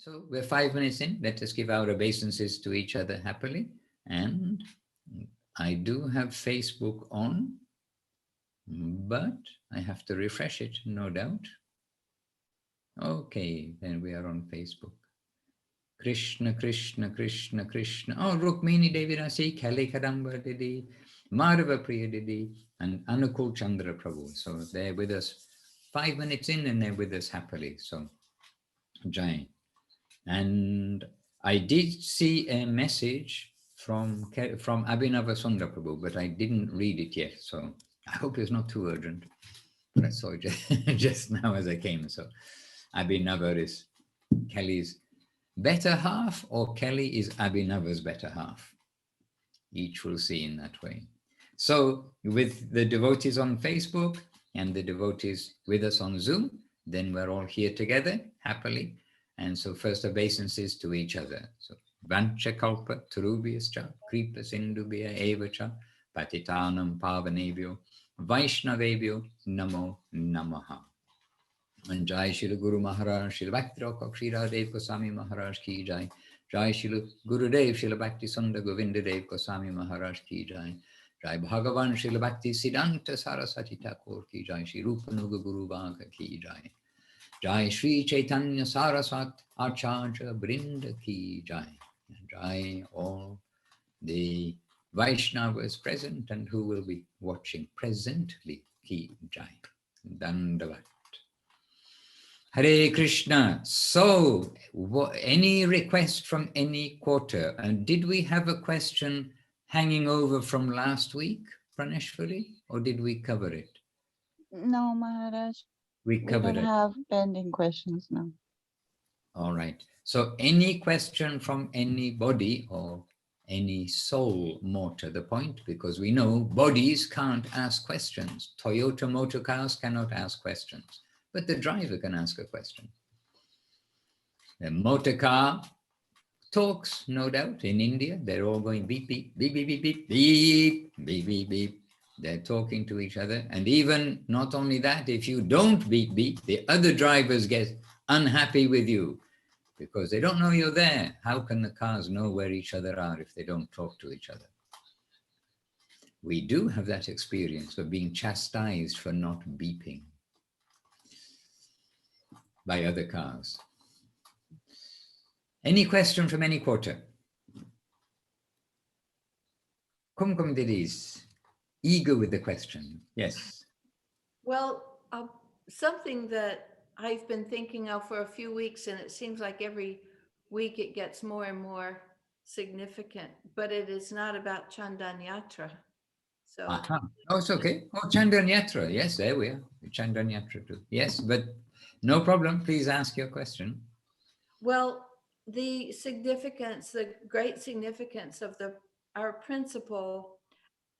So we're 5 minutes in. Let us give our obeisances to each other happily. And I do have Facebook on, but I have to refresh it, no doubt. Okay, then we are on Facebook. Krishna, Krishna, Krishna, Krishna. Oh, Rukmini Devi Rasi, Kali Kadamba Didi, Madhava Priya Didi, and Anukul Chandra Prabhu. So they're with us 5 minutes in and they're with us happily. So, Jai. And I did see a message from Abhinava Sundar Prabhu, but I didn't read it yet. So I hope it's not too urgent. But I saw it just now as I came. So Abhinava is Kelly's better half, or Kelly is Abhinava's better half. Each will see in that way. So with the devotees on Facebook and the devotees with us on Zoom, then we're all here together happily. And so first obeisances to each other. So Vancha Kalpa Turubhyascha Kripa Sindubhya Evacha Patitanam Pavanebhyo Vaishnavebhyo Namo Namaha. And Jai Shila Guru Maharaj, Shila Bhakti Rakshira Dev Goswami Maharaj Ki Jai. Jai Shila Guru Dev, Shila Bhakti Sundar Govinda Dev Goswami Maharaj Ki Jai. Jai Bhagavan Shila Bhakti Siddhanta Saraswati Thakur Ki Jai. Shri Rupanuga Guru Bhaka Ki Jai. Jai Shri Chaitanya Saraswat Acharya Brinda Ki Jai. Jai all the Vaishnavas present and who will be watching presently Ki Jai. Dandavat. Hare Krishna. So, any request from any quarter? And did we have a question hanging over from last week, Praneshwari, or did we cover it? No, Maharaj. We covered it. We don't have pending questions now. All right. So any question from anybody or any soul more to the point, because we know bodies can't ask questions. Toyota motor cars cannot ask questions, but the driver can ask a question. The motor car talks, no doubt. In India, they're all going beep, beep, beep, beep, beep, beep, beep, beep, beep, beep. They're talking to each other. And even not only that, if you don't beep, beep, the other drivers get unhappy with you because they don't know you're there. How can the cars know where each other are if they don't talk to each other? We do have that experience of being chastised for not beeping by other cars. Any question from any quarter? Kumkum Didis, eager with the question. Yes. Well, something that I've been thinking of for a few weeks, and it seems like every week it gets more and more significant, but it is not about Chandan Yatra. So, Oh, it's okay. Oh, Chandan Yatra. Yes, there we are. Chandan Yatra too. Yes, but no problem. Please ask your question. Well, the significance, the great significance of our principle,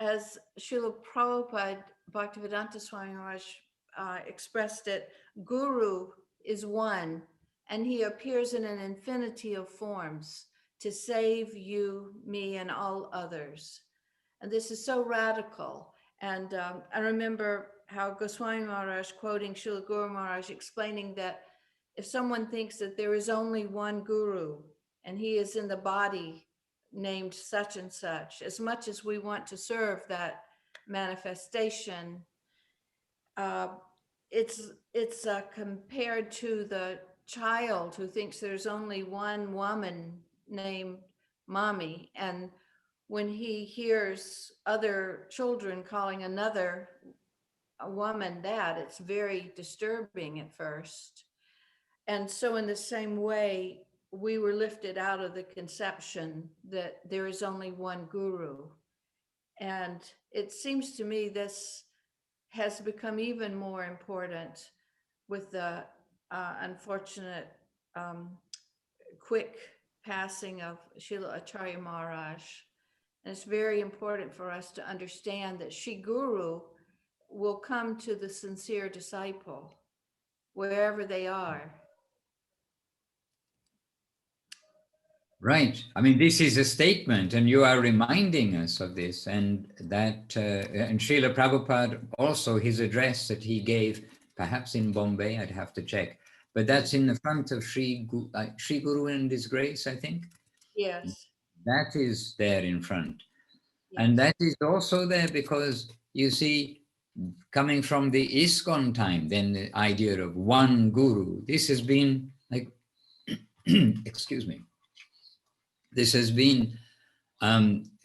as Srila Prabhupada Bhaktivedanta Swami Maharaj expressed it, Guru is one, and he appears in an infinity of forms to save you, me, and all others. And this is so radical. And I remember how Goswami Maharaj, quoting Srila Guru Maharaj, explaining that if someone thinks that there is only one guru and he is in the body named such and such, as much as we want to serve that manifestation, it's compared to the child who thinks there's only one woman named mommy, and when he hears other children calling another a woman that, it's very disturbing at first. And so in the same way, we were lifted out of the conception that there is only one guru. And it seems to me this has become even more important with the unfortunate quick passing of Srila Acharya Maharaj. And it's very important for us to understand that Shri Guru will come to the sincere disciple wherever they are. Right. I mean, this is a statement, and you are reminding us of this, and that, and Srila Prabhupada also, his address that he gave, perhaps in Bombay, I'd have to check, But that's in the front of Sri Guru and His Grace, I think. Yes. That is there in front. Yes. And that is also there because, you see, coming from the ISKCON time, then the idea of one guru, this has been like, excuse me, this has been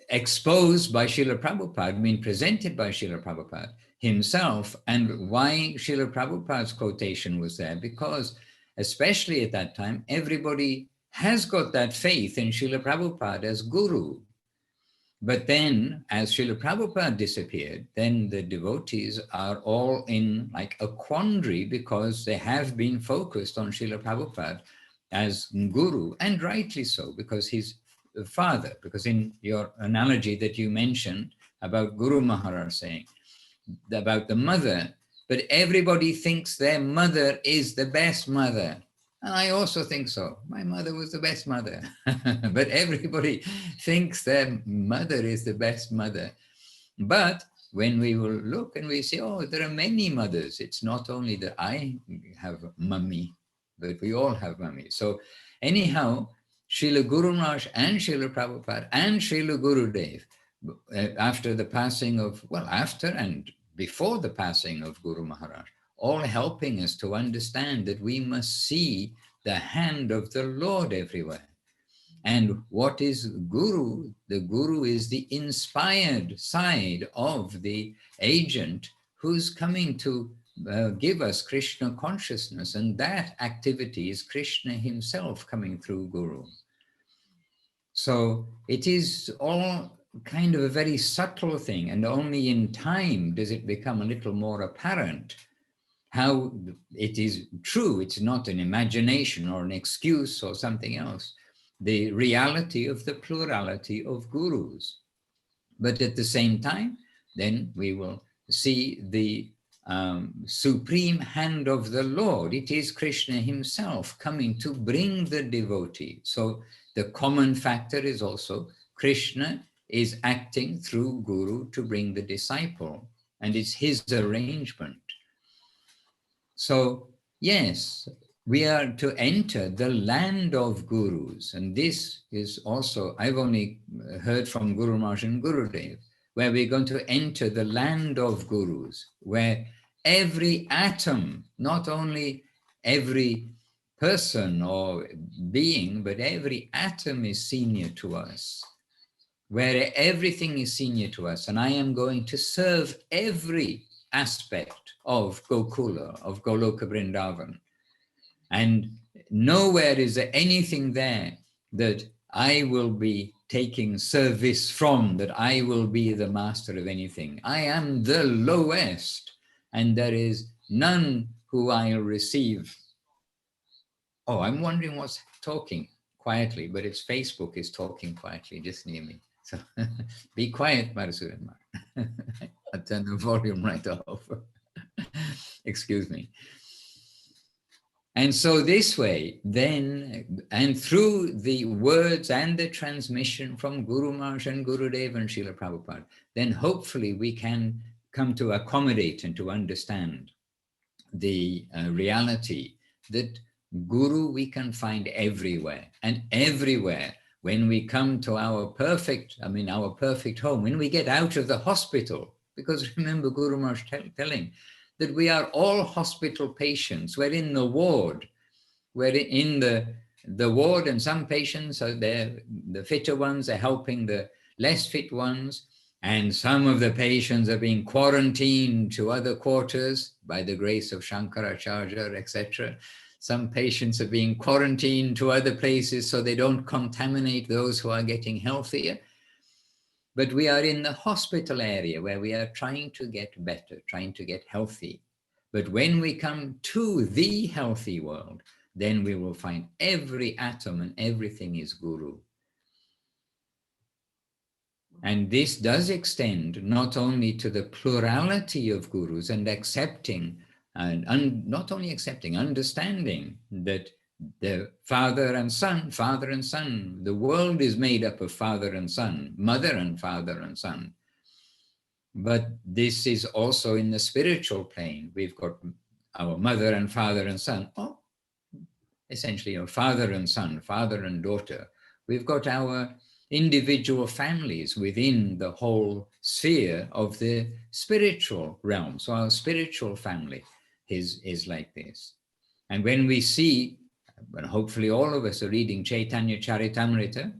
exposed by Srila Prabhupada, been presented by Srila Prabhupada himself. And why Srila Prabhupada's quotation was there? Because especially at that time, everybody has got that faith in Srila Prabhupada as guru. But then, as Srila Prabhupada disappeared, then the devotees are all in like a quandary because they have been focused on Srila Prabhupada as guru, and rightly so, because he's the father. Because in your analogy that you mentioned about Guru Maharaj saying about the mother, but everybody thinks their mother is the best mother. And I also think so. My mother was the best mother. But everybody thinks their mother is the best mother. But when we will look and we say, oh, there are many mothers. It's not only that I have mummy, but we all have mummy. So anyhow, Srila Guru Maharaj and Srila Prabhupada and Srila Gurudev, after the passing of, well, after and before the passing of Guru Maharaj, all helping us to understand that we must see the hand of the Lord everywhere. And what is Guru? The Guru is the inspired side of the agent who's coming to give us Krishna consciousness. And that activity is Krishna himself coming through Guru. So it is all kind of a very subtle thing, and only in time does it become a little more apparent how it is true. It's not an imagination or an excuse or something else. The reality of the plurality of gurus. But at the same time, then we will see the supreme hand of the Lord. It is Krishna himself coming to bring the devotee. So the common factor is also Krishna is acting through Guru to bring the disciple, and it's his arrangement. So yes, we are to enter the land of gurus. And this is also, I've only heard from Guru Maharaj and Gurudev, where we're going to enter the land of gurus, where every atom, not only every person or being, but every atom is senior to us, where everything is senior to us. And I am going to serve every aspect of Gokula, of Goloka Vrindavan. And nowhere is there anything there that I will be taking service from, that I will be the master of anything. I am the lowest, and there is none who I'll receive. Oh, I'm wondering what's talking quietly, but it's Facebook is talking quietly just near me. So be quiet, Madhusudan. I'll turn the volume right off. Excuse me. And so this way, then, and through the words and the transmission from Guru Maharaj and Gurudev and Srila Prabhupada, then hopefully we can come to accommodate and to understand the reality that Guru we can find everywhere. And everywhere, when we come to our perfect home, when we get out of the hospital, because remember Guru Maharaj telling that we are all hospital patients. We're in the ward. We're in the ward, and some patients are there, the fitter ones are helping the less fit ones, and some of the patients are being quarantined to other quarters by the grace of Shankaracharya, etc. Some patients are being quarantined to other places so they don't contaminate those who are getting healthier. But we are in the hospital area where we are trying to get better, trying to get healthy. But when we come to the healthy world, then we will find every atom and everything is Guru. And this does extend not only to the plurality of gurus and accepting, and not only accepting, understanding that the father and son, the world is made up of father and son, mother and father and son. But this is also in the spiritual plane. We've got our mother and father and son. Oh, essentially, father and son, father and daughter. We've got our individual families within the whole sphere of the spiritual realm. So our spiritual family is like this. And when we see, and hopefully all of us are reading Chaitanya Charitamrita,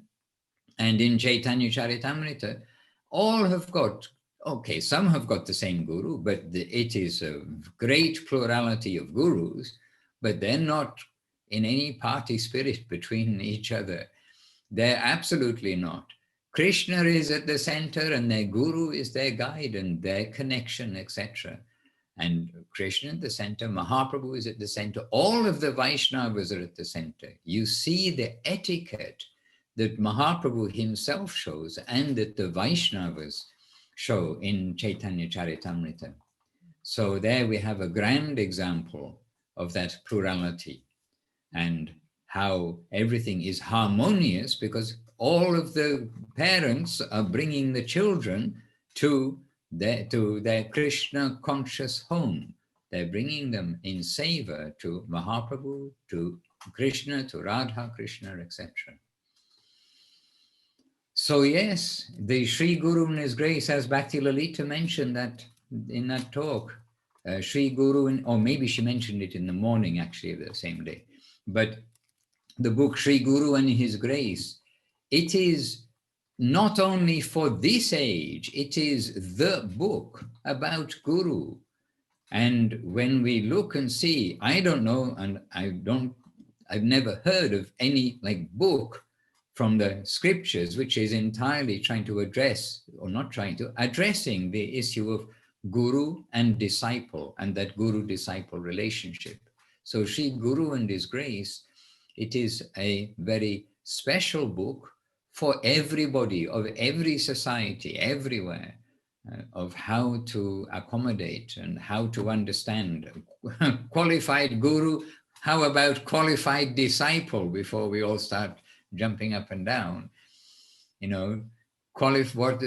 and in Chaitanya Charitamrita, all have got, okay, some have got the same guru, but it is a great plurality of gurus, but they're not in any party spirit between each other. They're absolutely not. Krishna is at the center and their guru is their guide and their connection, etc. And Krishna at the center, Mahaprabhu is at the center, all of the Vaishnavas are at the center. You see the etiquette that Mahaprabhu himself shows and that the Vaishnavas show in Chaitanya Charitamrita. So there we have a grand example of that plurality and how everything is harmonious because all of the parents are bringing the children to their Krishna conscious home. They're bringing them in seva to Mahaprabhu, to Krishna, to Radha Krishna, etc. So yes, the Sri Guru in his grace, as Bhakti Lalita mentioned that in that talk, Sri Guru, or maybe she mentioned it in the morning actually of the same day, but the book Sri Guru and His Grace, it is not only for this age, it is the book about Guru. And when we look and see, I don't know, and I've never heard of any like book from the scriptures, which is entirely trying to address, or not trying to, addressing the issue of Guru and disciple and that Guru-disciple relationship. So Sri Guru and His Grace, it is a very special book for everybody of every society, everywhere, of how to accommodate and how to understand. Qualified guru, how about qualified disciple before we all start jumping up and down? You know, qualified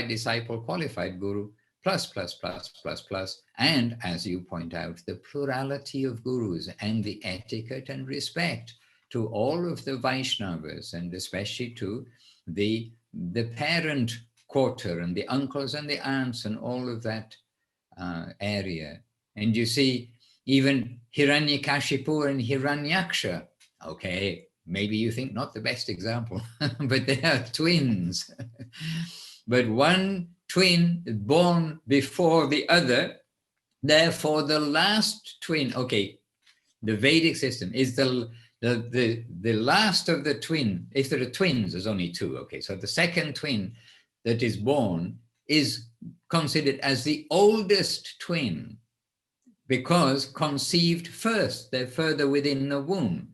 disciple, qualified guru, plus, and as you point out, the plurality of gurus and the etiquette and respect to all of the Vaishnavas and especially to the parent quarter and the uncles and the aunts and all of that area. And you see, even Hiranyakashipu and Hiranyaksha, okay, maybe you think not the best example, but they are twins. But one twin is born before the other, therefore the last twin, okay, the Vedic system is the last of the twin. If there are twins, there's only two, okay, so the second twin that is born is considered as the oldest twin because conceived first, they're further within the womb.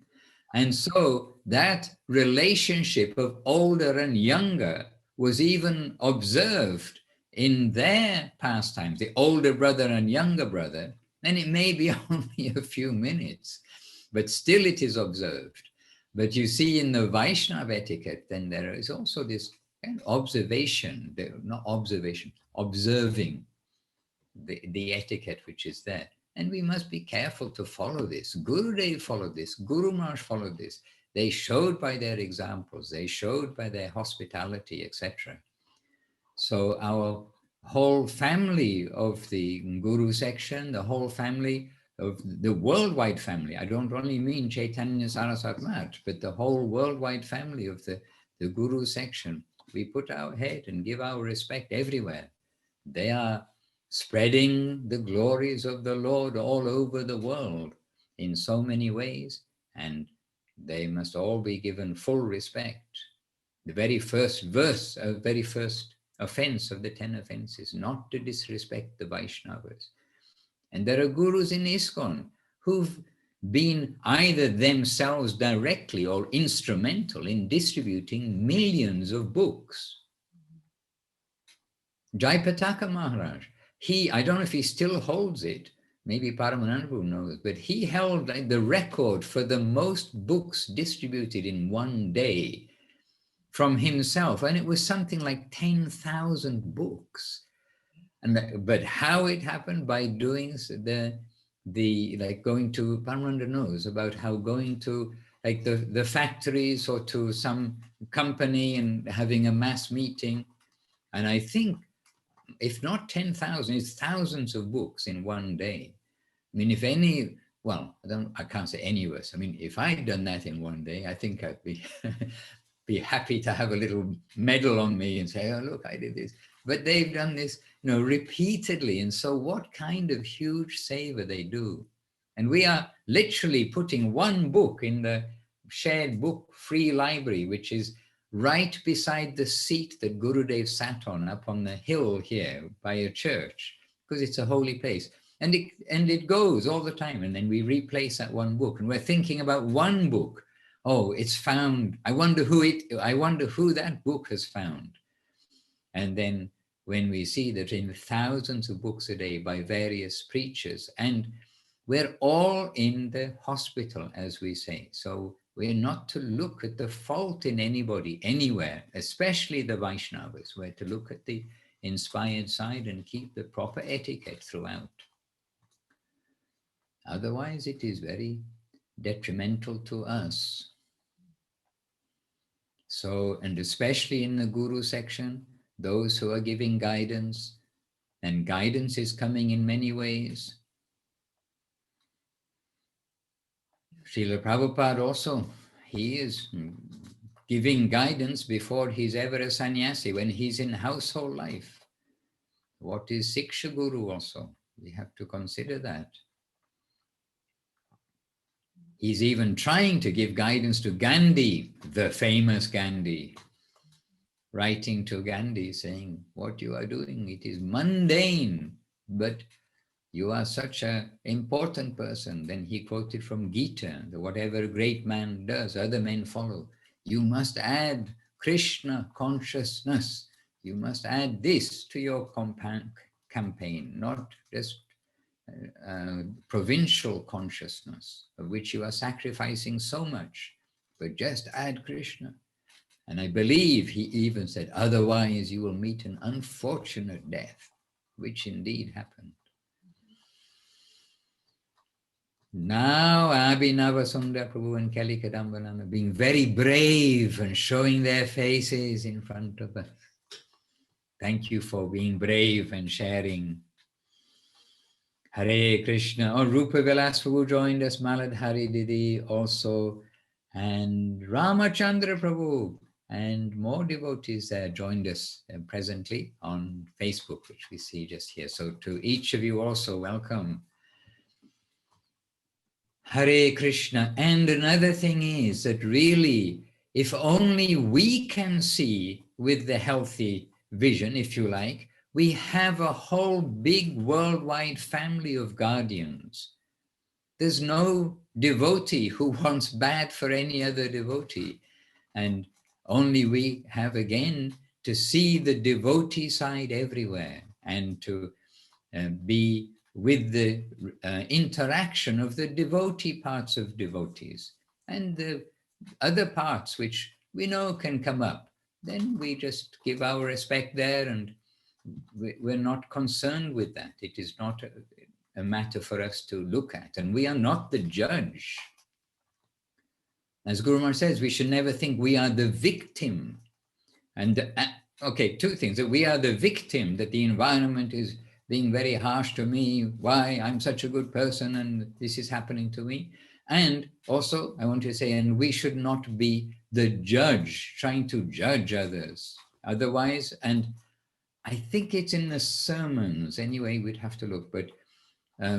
And so that relationship of older and younger was even observed in their pastimes, the older brother and younger brother, and it may be only a few minutes, but still it is observed. But you see in the Vaishnava etiquette, then there is also this kind of observation, not observation, observing the etiquette which is there. And we must be careful to follow this. Gurudev followed this, Guru Maharaj followed this. They showed by their examples, they showed by their hospitality, etc. So our whole family of the Guru section, the whole family of the worldwide family, I don't only mean Chaitanya Saraswat Math, but the whole worldwide family of the Guru section, we put our head and give our respect everywhere. They are spreading the glories of the Lord all over the world in so many ways, and they must all be given full respect. The very first verse, very first offense of the 10 offenses, not to disrespect the Vaishnavas. And there are gurus in ISKCON who've been either themselves directly or instrumental in distributing millions of books. Jayapataka Maharaj, I don't know if he still holds it, maybe Paramananda knows, but he held the record for the most books distributed in one day from himself, and it was something like 10,000 books. But how it happened? By doing like going to, Paramananda knows about how going to like the factories or to some company and having a mass meeting. And I think if not 10,000, it's thousands of books in one day. I mean, if any, well, I can't say any of us. I mean, if I'd done that in one day, I think I'd be be happy to have a little medal on me and say, oh, look, I did this. But they've done this, repeatedly. And so what kind of huge savor they do. And we are literally putting one book in the shared book free library, which is right beside the seat that Gurudev sat on up on the hill here by a church, because it's a holy place. And it goes all the time. And then we replace that one book. And we're thinking about one book. Oh, it's found. I wonder who that book has found. And then when we see that in thousands of books a day by various preachers, and we're all in the hospital, as we say. So we're not to look at the fault in anybody, anywhere, especially the Vaishnavas. We're to look at the inspired side and keep the proper etiquette throughout. Otherwise, it is very detrimental to us. So, and especially in the Guru section, those who are giving guidance, and guidance is coming in many ways. Srila Prabhupada also, he is giving guidance before he's ever a sannyasi, when he's in household life. What is Siksha Guru also? We have to consider that. He's even trying to give guidance to Gandhi, the famous Gandhi, writing to Gandhi saying, what you are doing, it is mundane, but you are such an important person. Then he quoted from Gita, that whatever a great man does, other men follow. You must add Krishna consciousness. You must add this to your campaign, not just provincial consciousness, of which you are sacrificing so much, but just add Krishna. And I believe he even said, otherwise you will meet an unfortunate death, which indeed happened. Now Abhinava Sundar Prabhu and Kelly Kadambanana being very brave and showing their faces in front of us. Thank you for being brave and sharing. Hare Krishna. Oh, Rupa Vilas Prabhu joined us, Maladhari Didi also, and Ramachandra Prabhu, and more devotees joined us presently on Facebook, which we see just here. So to each of you also, welcome. Hare Krishna. And another thing is that really, if only we can see with the healthy vision, if you like, we have a whole big worldwide family of guardians. There's no devotee who wants bad for any other devotee. And only we have again to see the devotee side everywhere, and to be with the interaction of the devotee parts of devotees, and the other parts which we know can come up. Then we just give our respect there, and we're not concerned with that. It is not a matter for us to look at, and we are not the judge. As Guru Maharaj says, we should never think we are the victim. And okay, two things: that we are the victim, that the environment is being very harsh to me, why I'm such a good person and this is happening to me. And also I want to say, and we should not be the judge, trying to judge others. Otherwise, and I think it's in the sermons, anyway, we'd have to look, but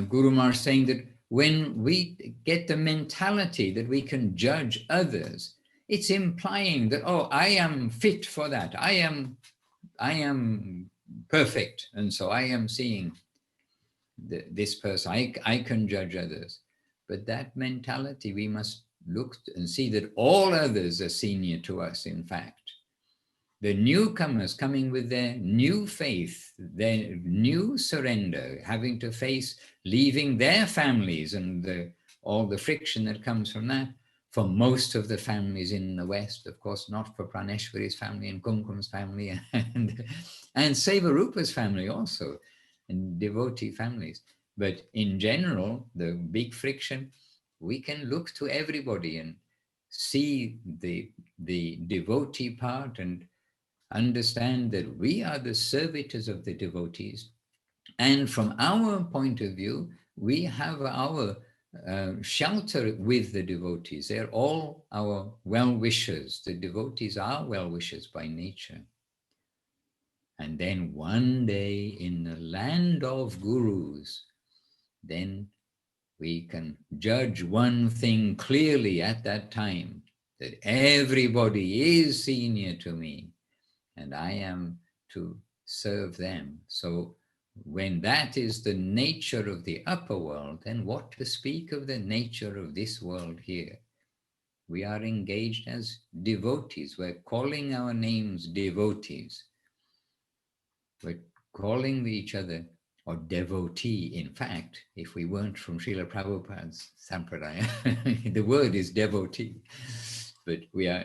Guru Maharaj saying that when we get the mentality that we can judge others, it's implying that, oh, I am fit for that. I am perfect. And so I am seeing this person. I can judge others. But that mentality, we must look and see that all others are senior to us, in fact. The newcomers coming with their new faith, their new surrender, having to face leaving their families and all the friction that comes from that. For most of the families in the West, of course, not for Praneshwari's family and Kumkum's family and Sevarupa's family also, and devotee families. But in general, the big friction, we can look to everybody and see the devotee part and understand that we are the servitors of the devotees. And from our point of view, we have our shelter with the devotees. They're all our well-wishers. The devotees are well-wishers by nature. And then one day in the land of gurus, then we can judge one thing clearly at that time, that everybody is senior to me and I am to serve them. So when that is the nature of the upper world, then what to speak of the nature of this world here? We are engaged as devotees. We're calling our names devotees. We're calling each other, or devotee, in fact, if we weren't from Srila Prabhupada's Sampradaya, the word is devotee, but we are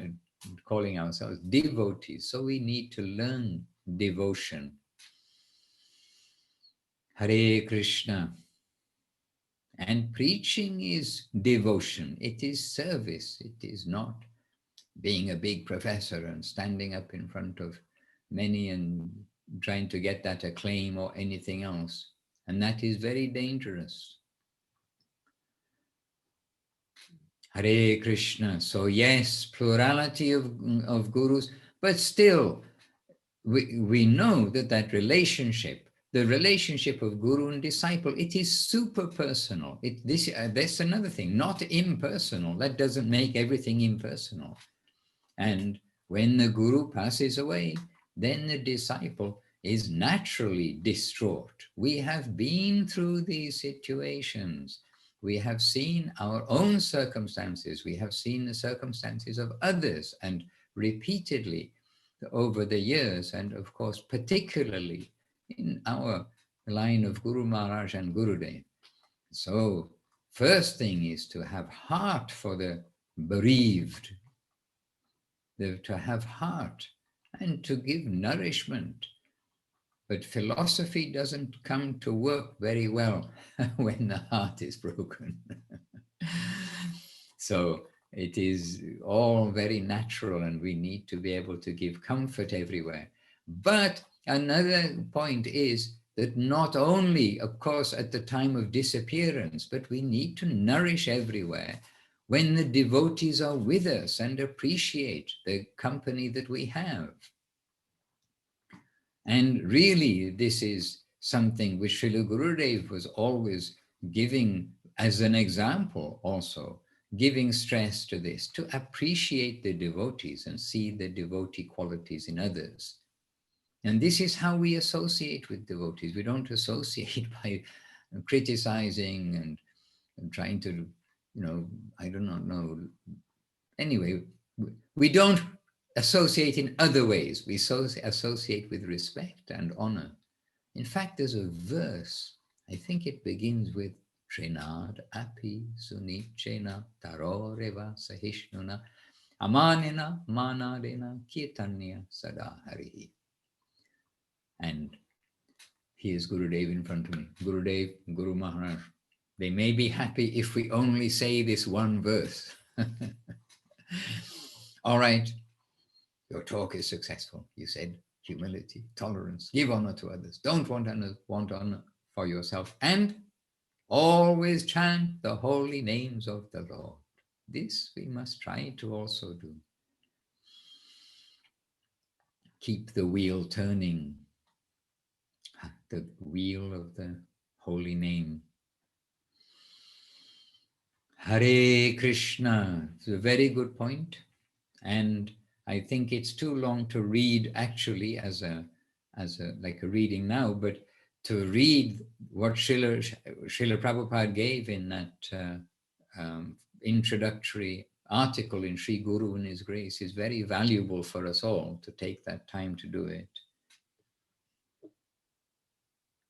calling ourselves devotees. So we need to learn devotion. Hare Krishna. And preaching is devotion. It is service. It is not being a big professor and standing up in front of many and trying to get that acclaim or anything else. And that is very dangerous. Hare Krishna. So yes, plurality of gurus, but still, we know that relationship, the relationship of guru and disciple, it is super personal. That's another thing, not impersonal. That doesn't make everything impersonal. And when the guru passes away, then the disciple is naturally distraught. We have been through these situations. We have seen our own circumstances. We have seen the circumstances of others, and repeatedly over the years, and of course, particularly in our line of Guru Maharaj and Gurudev. So first thing is to have heart for the bereaved, to have heart and to give nourishment. But philosophy doesn't come to work very well when the heart is broken. So it is all very natural, and we need to be able to give comfort everywhere. But another point is that not only, of course, at the time of disappearance, but we need to nourish everywhere when the devotees are with us and appreciate the company that we have. And really, this is something which Srila Gurudev was always giving as an example also, giving stress to this, to appreciate the devotees and see the devotee qualities in others. And this is how we associate with devotees. We don't associate by criticizing and trying to, I do not know. Anyway, we don't associate in other ways. We associate with respect and honor. In fact, there's a verse, I think it begins with Trinad api sunichena taroreva sahishnuna amanena manadena kirtanya sada harihi. And here's Gurudev in front of me. Gurudev, Guru Maharaj. They may be happy if we only say this one verse. All right, your talk is successful. You said humility, tolerance, give honor to others. Don't want honor for yourself. And always chant the holy names of the Lord. This we must try to also do. Keep the wheel turning, the wheel of the holy name. Hare Krishna. It's a very good point. And I think it's too long to read actually as like a reading now, but to read what Srila Prabhupada gave in that introductory article in Sri Guru and His Grace is very valuable for us all to take that time to do it.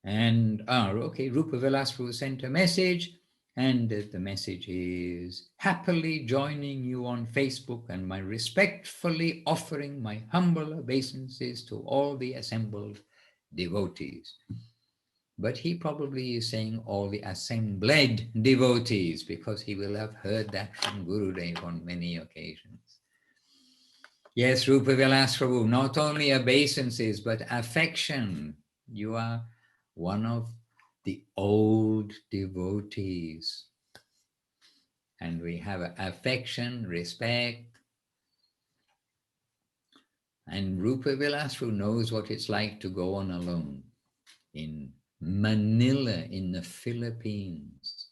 And, okay, Rupa Vilas Prabhu sent a message, and the message is, happily joining you on Facebook and my respectfully offering my humble obeisances to all the assembled devotees. but he probably is saying all the assembled devotees, because he will have heard that from Gurudev on many occasions. Yes, Rupa Vilas Prabhu, not only obeisances, but affection. You are one of the old devotees. And we have affection, respect. And Rupa Vilas Prabhu knows what it's like to go on alone in Manila, in the Philippines.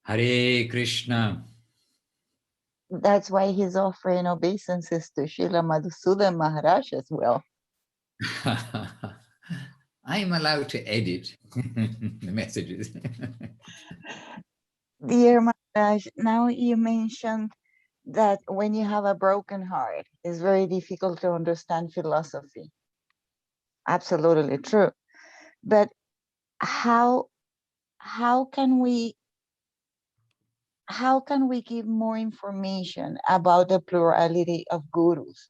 Hare Krishna. That's why he's offering obeisances to Srila Madhusudan Maharaj as well. I'm allowed to edit the messages. Dear Maharaj, now you mentioned that when you have a broken heart, it's very difficult to understand philosophy. Absolutely true. But how can we give more information about the plurality of gurus?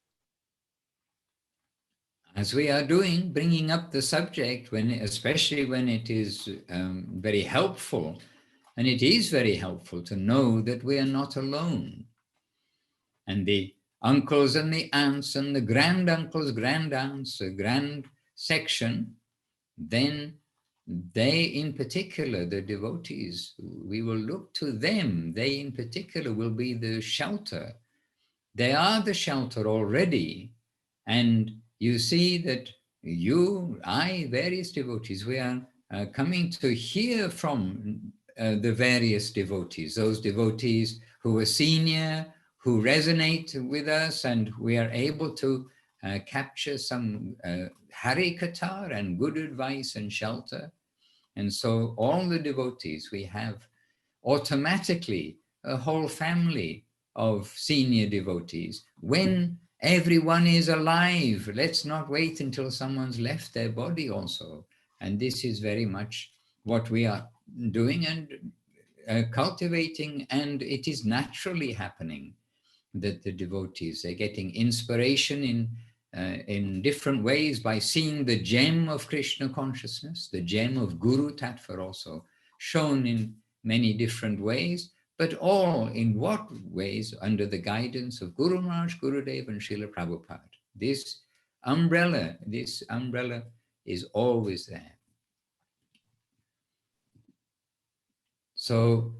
As we are doing, bringing up the subject, especially when it is very helpful, and it is very helpful to know that we are not alone. And the uncles and the aunts and the granduncles, grandaunts, the grand section, then they in particular, the devotees, we will look to them. They in particular will be the shelter. They are the shelter already. And you see that you, I, various devotees, we are coming to hear from the various devotees, those devotees who are senior, who resonate with us, and we are able to capture some Hari Katar and good advice and shelter. And so all the devotees, we have automatically a whole family of senior devotees. When everyone is alive, let's not wait until someone's left their body also. And this is very much what we are doing and cultivating, and it is naturally happening that the devotees are getting inspiration in different ways by seeing the gem of Krishna consciousness, the gem of Guru Tattva also, shown in many different ways, but all in what ways? Under the guidance of Guru Maharaj, Gurudev, and Srila Prabhupada. This umbrella is always there. So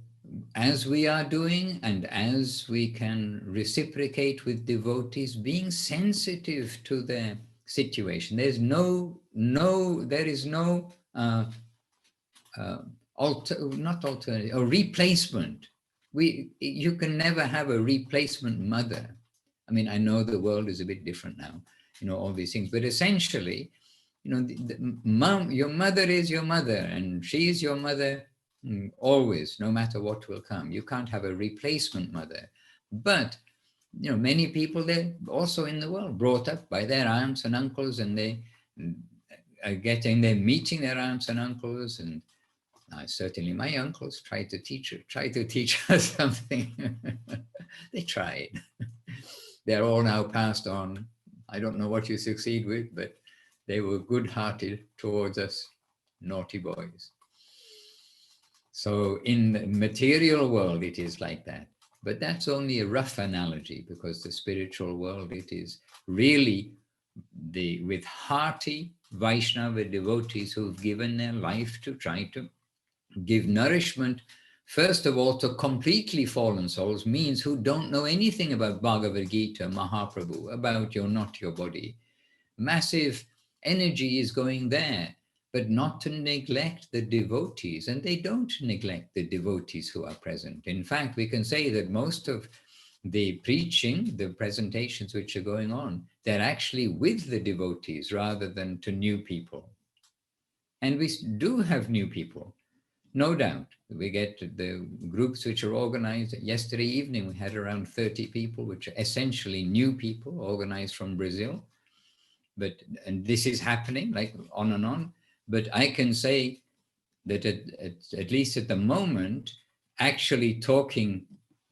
as we are doing, and as we can reciprocate with devotees, being sensitive to their situation, there is no replacement. You can never have a replacement mother. I mean, I know the world is a bit different now, all these things, but essentially, your mother is your mother, and she is your mother always, no matter what will come. You can't have a replacement mother. But many people, they're also in the world brought up by their aunts and uncles, and they're meeting their aunts and uncles, and certainly my uncles try to teach us something. They tried. They're all now passed on. I don't know what you succeed with, but they were good-hearted towards us, naughty boys. So in the material world, it is like that. But that's only a rough analogy, because the spiritual world, it is really with hearty Vaishnava devotees who've given their life to try to give nourishment, first of all, to completely fallen souls, means who don't know anything about Bhagavad Gita, Mahaprabhu, about not your body. Massive energy is going there, but not to neglect the devotees. And they don't neglect the devotees who are present. In fact, we can say that most of the preaching, the presentations which are going on, they're actually with the devotees rather than to new people. And we do have new people, no doubt. We get the groups which are organized. Yesterday evening, we had around 30 people, which are essentially new people organized from Brazil. And this is happening like on and on. But I can say that at least at the moment, actually talking,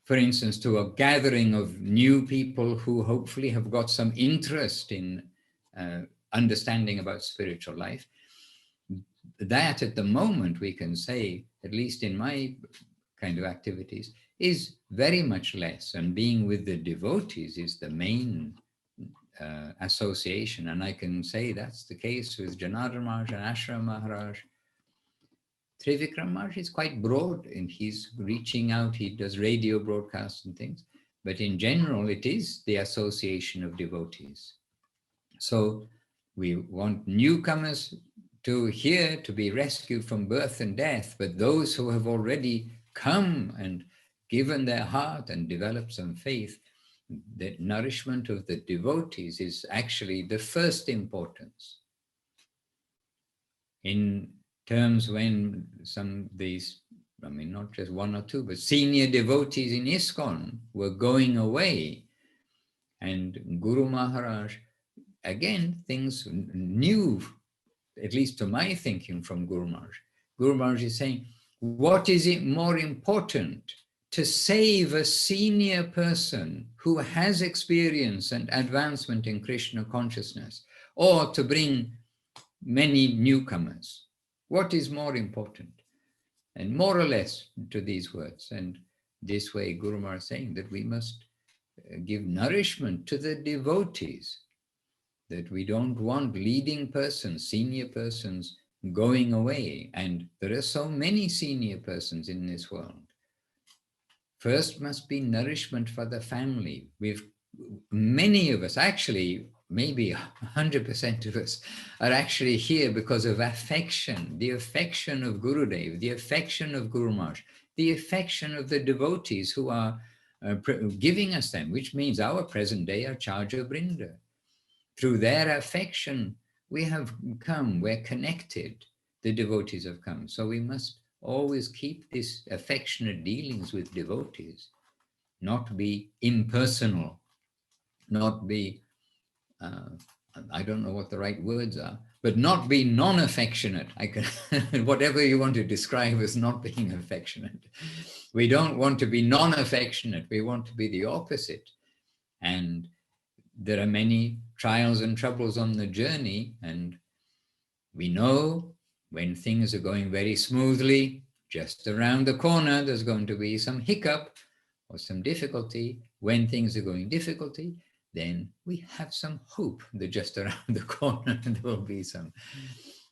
for instance, to a gathering of new people who hopefully have got some interest in understanding about spiritual life. That at the moment we can say, at least in my kind of activities, is very much less. And being with the devotees is the main association. And I can say that's the case with Janardhan Maharaj and Ashram Maharaj. Trivikram Maharaj is quite broad and he's reaching out, he does radio broadcasts and things. But in general, it is the association of devotees. So we want newcomers to here to be rescued from birth and death, but those who have already come and given their heart and developed some faith, the nourishment of the devotees is actually the first importance. In terms when these, I mean, not just one or two, but senior devotees in ISKCON were going away, and Guru Maharaj, again, things new, at least to my thinking from Guru Maharaj. Guru Maharaj is saying, what is it more important, to save a senior person who has experience and advancement in Krishna consciousness, or to bring many newcomers? What is more important? And more or less to these words. And this way Guru Maharaj is saying that we must give nourishment to the devotees, that we don't want leading persons, senior persons going away. And there are so many senior persons in this world. First must be nourishment for the family. Many of us, actually, maybe 100% of us are actually here because of affection, the affection of Gurudev, the affection of Guru Maharaj, the affection of the devotees who are giving us them, which means our present day Acharya Vrinda. Through their affection, we have come, we're connected, the devotees have come. So we must always keep this affectionate dealings with devotees, not be impersonal, not be, I don't know what the right words are, but not be non-affectionate. Whatever you want to describe as not being affectionate. We don't want to be non-affectionate, we want to be the opposite. And there are many trials and troubles on the journey, and we know when things are going very smoothly, just around the corner, there's going to be some hiccup or some difficulty. When things are going difficulty, then we have some hope that just around the corner there will be some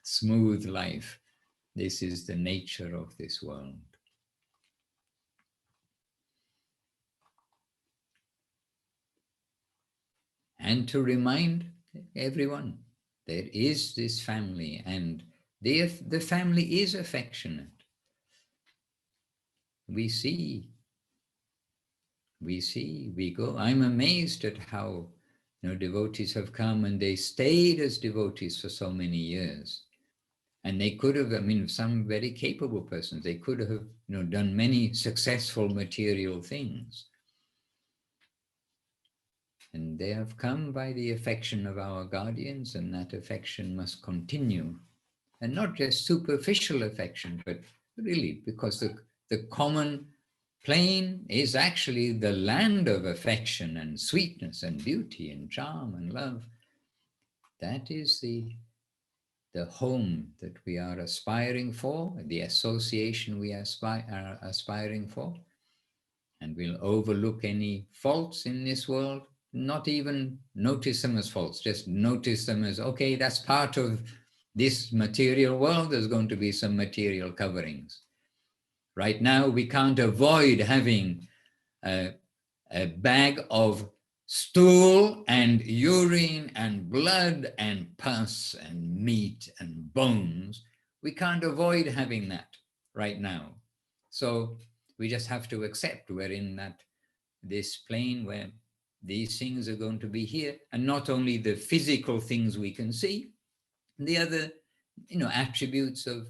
smooth life. This is the nature of this world. And to remind everyone, there is this family, and the family is affectionate. We see, we go. I'm amazed at how devotees have come and they stayed as devotees for so many years. And they could have, I mean, some very capable persons, they could have done many successful material things. And they have come by the affection of our guardians, and that affection must continue. And not just superficial affection, but really, because the common plane is actually the land of affection and sweetness and beauty and charm and love. That is the home that we are aspiring for, the association we are aspiring for. And we'll overlook any faults in this world, not even notice them as faults, just notice them as, okay, that's part of this material world. There's going to be some material coverings. Right now, we can't avoid having a bag of stool and urine and blood and pus and meat and bones. We can't avoid having that right now. So we just have to accept we're in this plane where these things are going to be here, and not only the physical things we can see, the other attributes of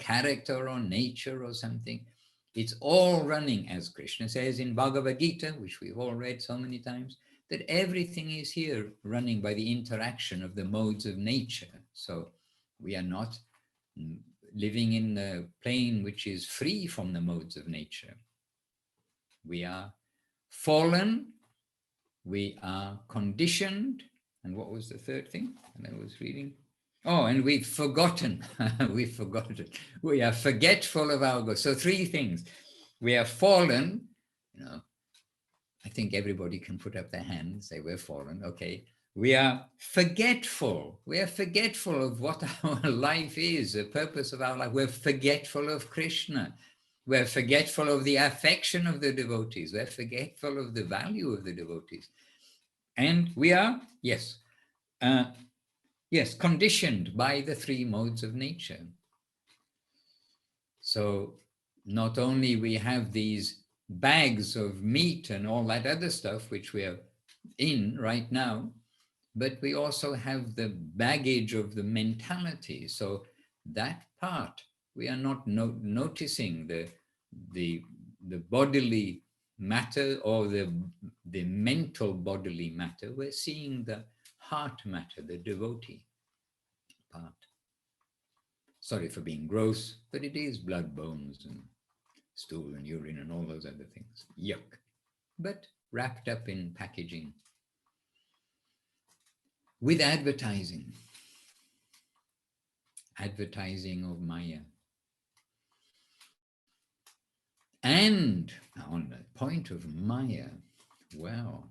character or nature or something. It's all running, as Krishna says in Bhagavad Gita, which we've all read so many times, that everything is here running by the interaction of the modes of nature. So we are not living in the plane which is free from the modes of nature. We are fallen, we are conditioned, And what was the third thing? And I was reading. Oh, and we've forgotten. We've forgotten. We are forgetful of our God. So three things. We are fallen. You know, I think everybody can put up their hand, say we're fallen. Okay. We are forgetful. We are forgetful of what our life is, the purpose of our life. We're forgetful of Krishna. We're forgetful of the affection of the devotees. We're forgetful of the value of the devotees. And we are, yes, conditioned by the three modes of nature. So not only we have these bags of meat and all that other stuff, which we are in right now, but we also have the baggage of the mentality. So that part, we are not noticing the bodily matter or the mental bodily matter. We're seeing the heart matter, the devotee part. Sorry for being gross, but it is blood, bones, and stool and urine and all those other things. Yuck. But wrapped up in packaging. With advertising of Maya. And on the point of Maya, well,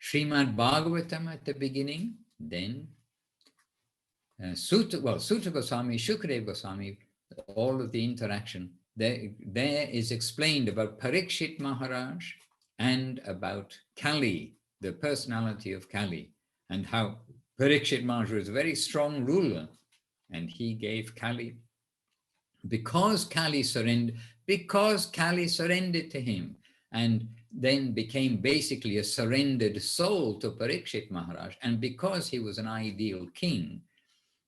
Srimad Bhagavatam at the beginning, then Sutta Goswami, Shukadeva Goswami, all of the interaction, there is explained about Parikshit Maharaj and about Kali, the personality of Kali, and how Parikshit Maharaj was a very strong ruler, and he gave Kali, because Kali surrendered to him, and then became basically a surrendered soul to Parikshit Maharaj, and because he was an ideal king,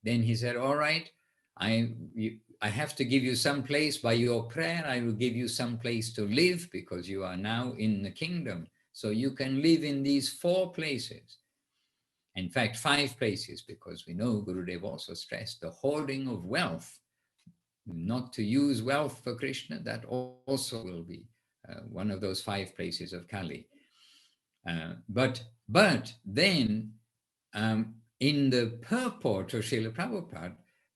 then he said, all right, I have to give you some place by your prayer. I will give you some place to live because you are now in the kingdom. So you can live in these 4 places. In fact, 5 places, because we know Gurudev also stressed the hoarding of wealth, not to use wealth for Krishna. That also will be one of those 5 places of Kali. But then in the purport of Srila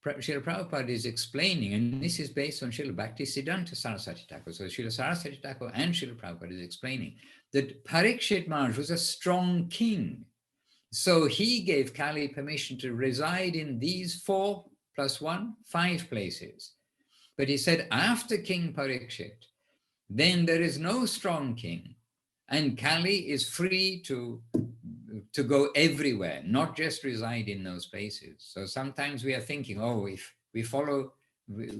Prabhupada is explaining, and this is based on Srila Bhaktisiddhanta Saraswati Thakur. So Srila Saraswati Thakur and Srila Prabhupada is explaining that Parikshit Maharaj was a strong king. So he gave Kali permission to reside in these 4 + 1, 5 places. But he said after King Parikshit, then there is no strong king, and Kali is free to go everywhere, not just reside in those places. So sometimes we are thinking, oh, if we follow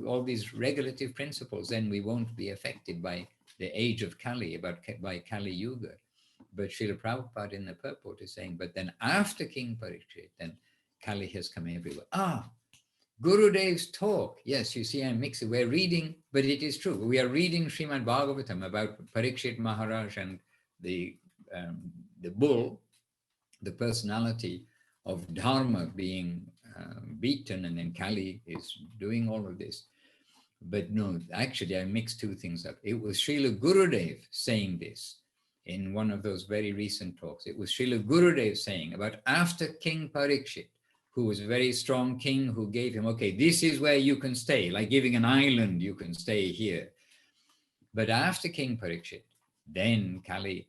all these regulative principles, then we won't be affected by the age of Kali, by Kali Yuga. But Srila Prabhupada in the purport is saying, but then after King Parikshit, then Kali has come everywhere. Gurudev's talk. Yes, you see, I'm mixing. We're reading, but it is true. We are reading Srimad Bhagavatam about Parikshit Maharaj and the bull, the personality of Dharma being beaten, and then Kali is doing all of this. But no, actually, I mixed 2 things up. It was Srila Gurudev saying this in one of those very recent talks. It was Srila Gurudev saying about after King Parikshit, who was a very strong king, who gave him, okay, this is where you can stay, like giving an island, you can stay here. But after King Parikshit, then Kali,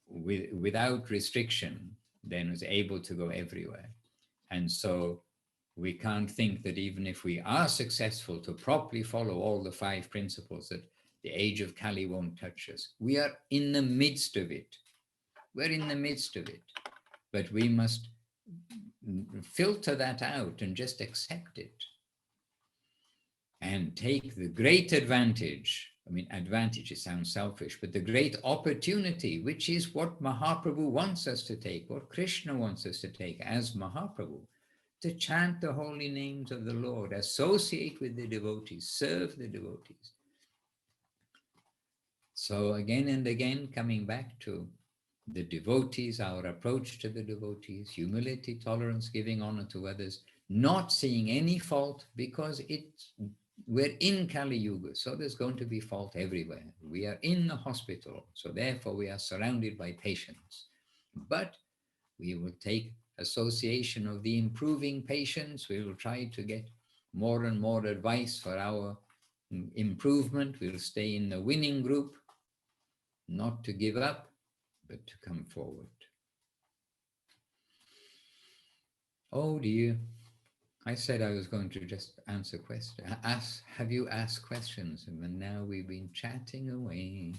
without restriction, then was able to go everywhere. And so we can't think that even if we are successful to properly follow all the 5 principles, that the age of Kali won't touch us. We are in the midst of it. We're in the midst of it. But we must filter that out and just accept it. And take the great advantage. I mean, advantage, it sounds selfish, but the great opportunity, which is what Mahaprabhu wants us to take, what Krishna wants us to take as Mahaprabhu, to chant the holy names of the Lord, associate with the devotees, serve the devotees. So again and again, coming back to the devotees, our approach to the devotees, humility, tolerance, giving honor to others, not seeing any fault, because we're in Kali Yuga, so there's going to be fault everywhere. We are in the hospital, so therefore we are surrounded by patients. But We will take association of the improving patients. We will try to get more and more advice for our improvement. We'll stay in the winning group, not to give up, but to come forward. Oh dear. I said I was going to just answer questions. Have you asked questions? And now we've been chatting away.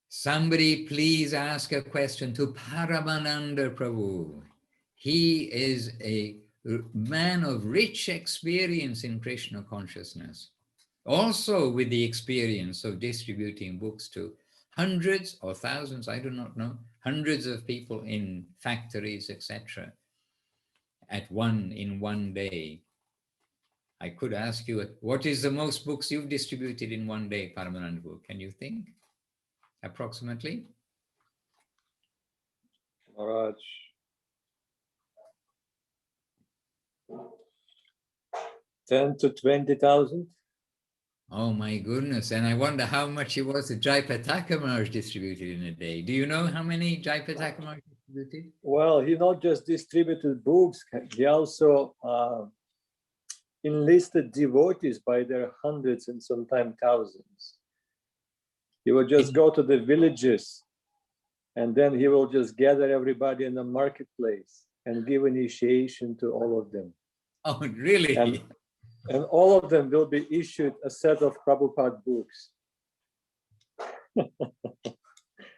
Somebody please ask a question to Paramananda Prabhu. He is a man of rich experience in Krishna consciousness. Also with the experience of distributing books to hundreds or thousands, I do not know, hundreds of people in factories, etc. in one day. I could ask you, what is the most books you've distributed in one day, Paramananda? Can you think? Approximately? Maharaj, 10 to 20,000. Oh my goodness. And I wonder how much it was that Jayapataka Maharaj distributed in a day. Do you know how many Jayapataka Maharaj distributed? Well, he not just distributed books, he also enlisted devotees by their hundreds and sometimes thousands. He would just go to the villages and then he will just gather everybody in the marketplace and give initiation to all of them. Oh, really? And all of them will be issued a set of Prabhupada books.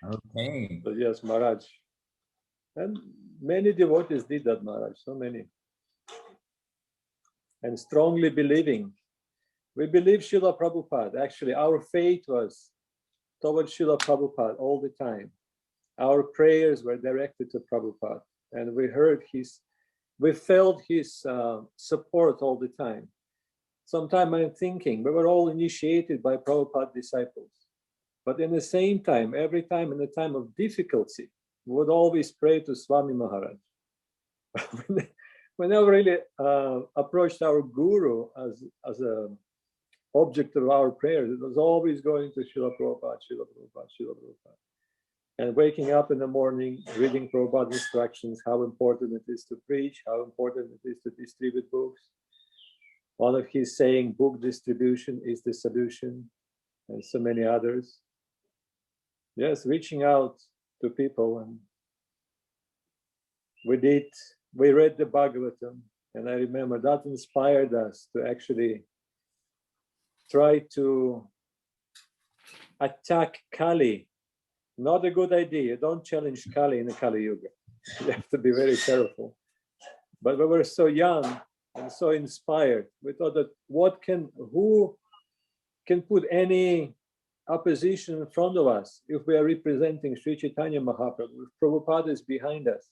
Okay. So yes, Maharaj. And many devotees did that, Maharaj, so many. And strongly believing. We believe Srila Prabhupada. Actually, our faith was towards Srila Prabhupada all the time. Our prayers were directed to Prabhupada. And we felt his support all the time. Sometimes I'm thinking, we were all initiated by Prabhupada disciples. But in the same time, every time in the time of difficulty, we would always pray to Swami Maharaj. We never really approached our guru as an object of our prayers. It was always going to Srila Prabhupada, Srila Prabhupada, Srila Prabhupada. And waking up in the morning, reading Prabhupada's instructions, how important it is to preach, how important it is to distribute books. One of his saying, book distribution is the solution, and so many others. Yes, reaching out to people. And we read the Bhagavatam, and I remember that inspired us to actually try to attack Kali. Not a good idea. Don't challenge Kali in the Kali Yuga. You have to be very careful. But we were so young and so inspired. We thought that who can put any opposition in front of us if we are representing Sri Chaitanya Mahaprabhu, if Prabhupada is behind us?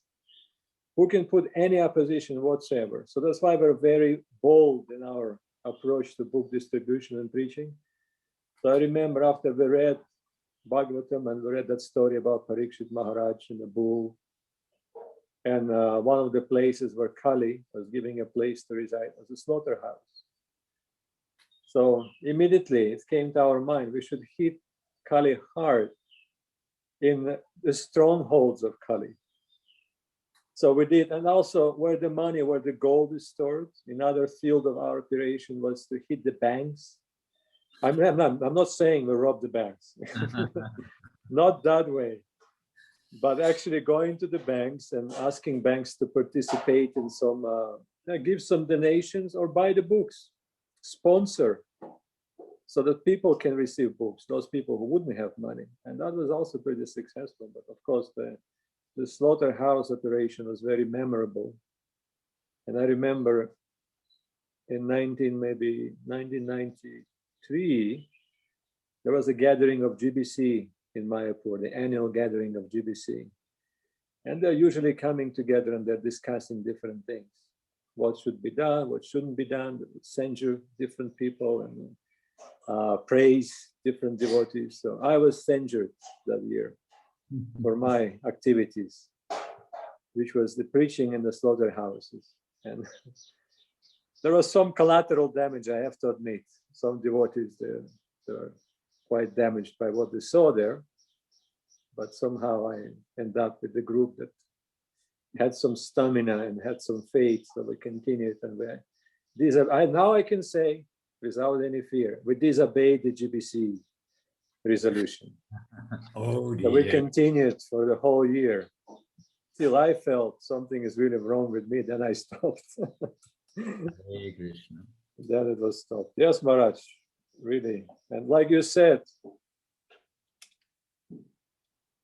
Who can put any opposition whatsoever? So that's why we're very bold in our approach to book distribution and preaching. So I remember after we read Bhagavatam and we read that story about Parikshit Maharaj and the bull, and one of the places where Kali was giving a place to reside was a slaughterhouse. So immediately it came to our mind, we should hit Kali hard in the strongholds of Kali. So we did, and also where the gold is stored. Another field of our operation was to hit the banks. I'm not saying we rob the banks, not that way, but actually going to the banks and asking banks to participate in some, give some donations or buy the books, sponsor, so that people can receive books, those people who wouldn't have money. And that was also pretty successful. But of course, the slaughterhouse operation was very memorable. And I remember in 1993, there was a gathering of GBC in Mayapur, the annual gathering of GBC. And they're usually coming together and they're discussing different things. What should be done, what shouldn't be done. They would censure different people and praise different devotees. So I was censured that year for my activities, which was the preaching in the slaughterhouses. And there was some collateral damage, I have to admit. Some devotees, they were quite damaged by what they saw there. but somehow I end up with the group that had some stamina and had some faith, so we continued. And now I can say without any fear, we disobeyed the GBC resolution. Oh dear. So we continued for the whole year till I felt something is really wrong with me. Then I stopped. Hare Krishna. Then it was stopped. Yes, Maharaj, really. And like you said,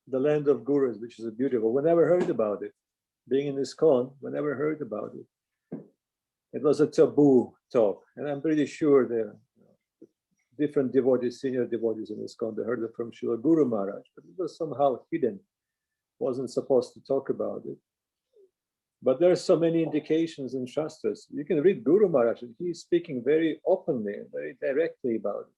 the land of gurus, which is a beautiful. We never heard about it. Being in ISKCON, we never heard about it. It was a taboo talk, and I'm pretty sure the different devotees, senior devotees in ISKCON, they heard it from Srila Guru Maharaj, but it was somehow hidden. Wasn't supposed to talk about it. But there are so many indications in Shastras. You can read Guru Maharaj, and he's speaking very openly and very directly about it.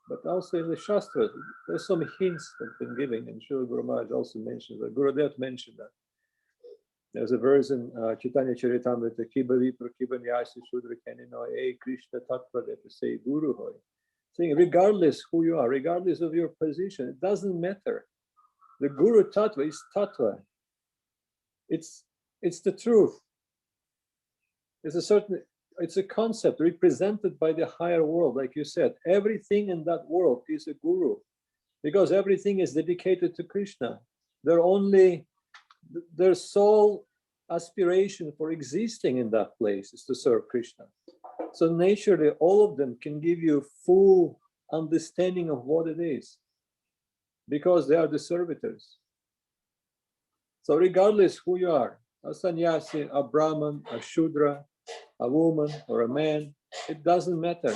But also in the Shastras, there's some hints that have been given, and Srila Guru Maharaj also mentioned that. Gurudev mentioned that. There's a verse in Chaitanya Charitamrita, Kibavi Prakibanyasi Shudra Kanino, E Krishna Tattva, that to say Guru Hoy. Saying, regardless who you are, regardless of your position, it doesn't matter. The Guru Tattva is Tattva. It's the truth. It's a concept represented by the higher world, like you said. Everything in that world is a guru, because everything is dedicated to Krishna. Their sole aspiration for existing in that place is to serve Krishna. So naturally, all of them can give you full understanding of what it is, because they are the servitors. So regardless who you are, a sannyasi, a brahman, a shudra, a woman or a man, it doesn't matter.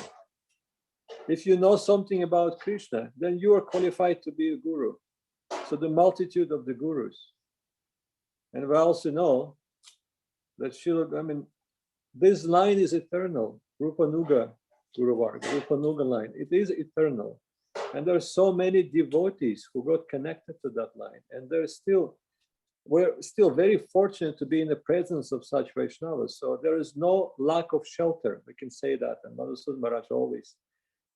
If you know something about Krishna, then you are qualified to be a guru. So the multitude of the gurus. And we also know that this line is eternal. Rupanuga Guru Varga, Rupanuga line, it is eternal. And there are so many devotees who got connected to that line. And we're still very fortunate to be in the presence of such Vaishnavas. So there is no lack of shelter. We can say that. And Madhusudan Maharaj always